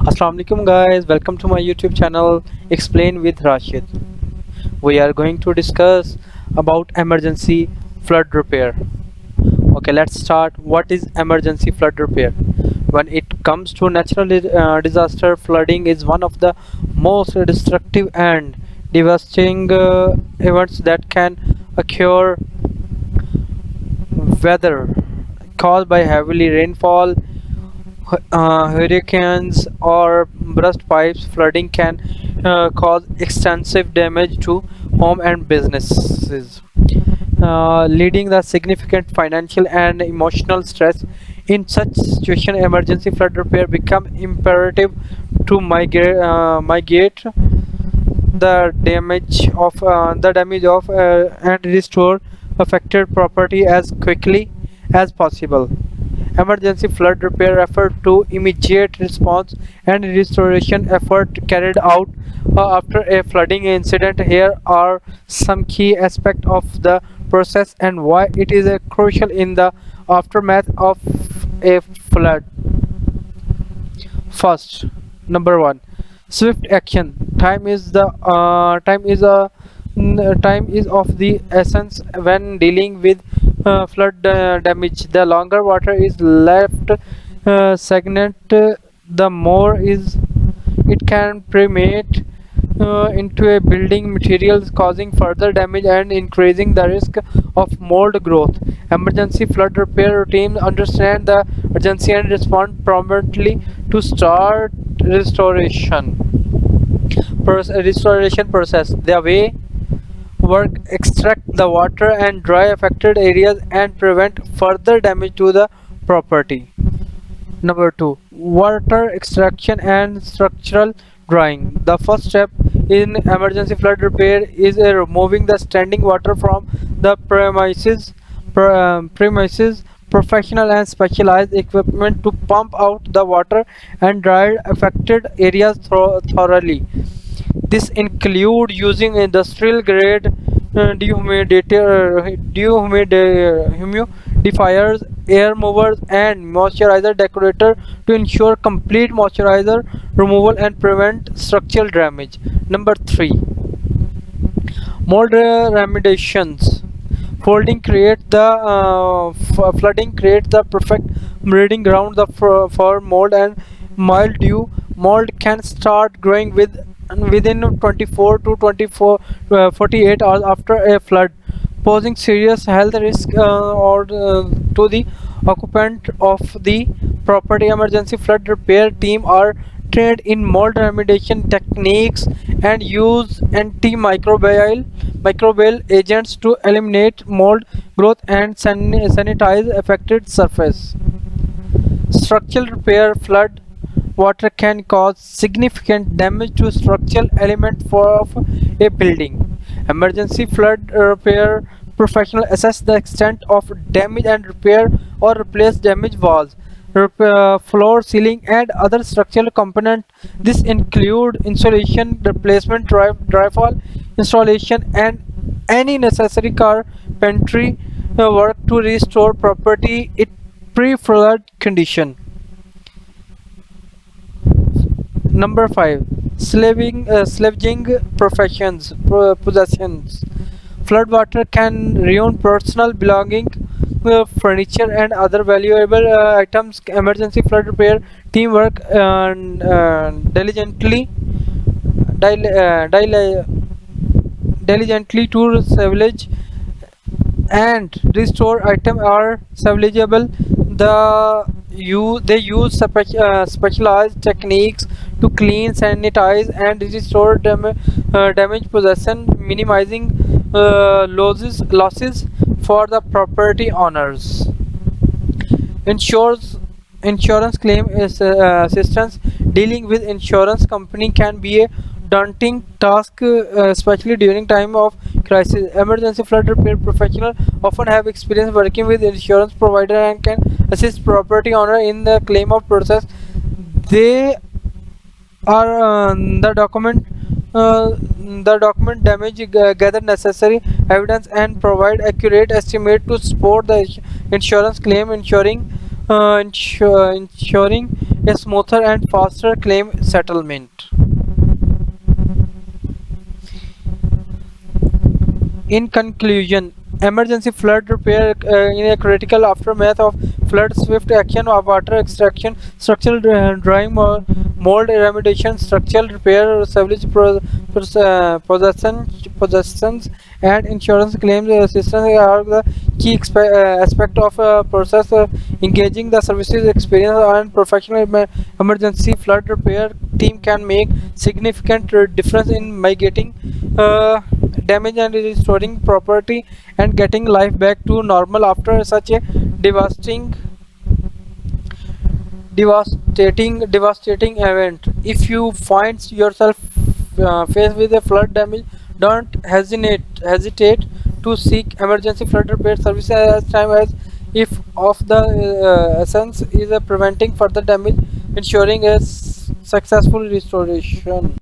Assalamu alaikum guys, welcome to my YouTube channel Explain with Rashid. We are going to discuss about emergency flood repair. Okay, let's start. What is emergency flood repair? When it comes to natural disaster, flooding is one of the most destructive and devastating events that can occur, whether caused by heavily rainfall, hurricanes or burst pipes. Flooding can cause extensive damage to home and businesses, leading the significant financial and emotional stress. In such situation, emergency flood repair become imperative to mitigate the damage of and restore affected property as quickly as possible. Emergency flood repair refer to immediate response and restoration effort carried out after a flooding incident. Here are some key aspects of the process and why it is crucial in the aftermath of a flood. First, number one, swift action. Time is of the essence when dealing with flood damage. The longer water is left stagnant, the more is it can permeate into a building materials, causing further damage and increasing the risk of mold growth. Emergency flood repair teams understand the urgency and respond promptly to start restoration process. The way work extract the water and dry affected areas and prevent further damage to the property. Number two, water extraction and structural drying. The first step in emergency flood repair is removing the standing water from the premises. Professional and specialized equipment to pump out the water and dry affected areas thoroughly. This include using industrial grade humidifiers, air movers and moisturizer decorator to ensure complete moisturizer removal and prevent structural damage. Number 3, mold remediations. Flooding creates the perfect breeding ground for mold and mildew. Mold can start growing within 24 to 48 hours after a flood, posing serious health risk to the occupant of the property. Emergency flood repair team are trained in mold remediation techniques and use microbial agents to eliminate mold growth and sanitize affected surface. Structural repair. Flood water can cause significant damage to structural element of a building. Emergency flood repair professional assess the extent of damage and repair or replace damaged walls, floor, ceiling and other structural components. This include insulation replacement, drywall installation and any necessary carpentry work to restore property in pre-flood condition. Number 5, slaving possessions. Flood water can ruin personal belongings, furniture and other valuable items. Emergency flood repair team work diligently to salvage and restore items are salvageable. They use specialized techniques to clean, sanitize and restore damaged possession, minimizing losses for the property owners. Insurance claim assistance. Dealing with insurance company can be a daunting task, especially during time of crisis. Emergency flood repair professionals often have experience working with insurance provider and can assist property owner in the claim of process. They are the document damage, gather necessary evidence and provide accurate estimate to support the insurance claim, ensuring a smoother and faster claim settlement. In conclusion, emergency flood repair in a critical aftermath of flood, swift action of water extraction, structural drying, mold remediation, structural repair, salvage possessions, and insurance claims assistance are the key aspect of process. Engaging the services experience and professional emergency flood repair team can make significant difference in mitigating damage and restoring property and getting life back to normal after such a devastating event. If you find yourself faced with a flood damage, don't hesitate to seek emergency flood repair services as time as if of the essence is preventing further damage, ensuring a successful restoration.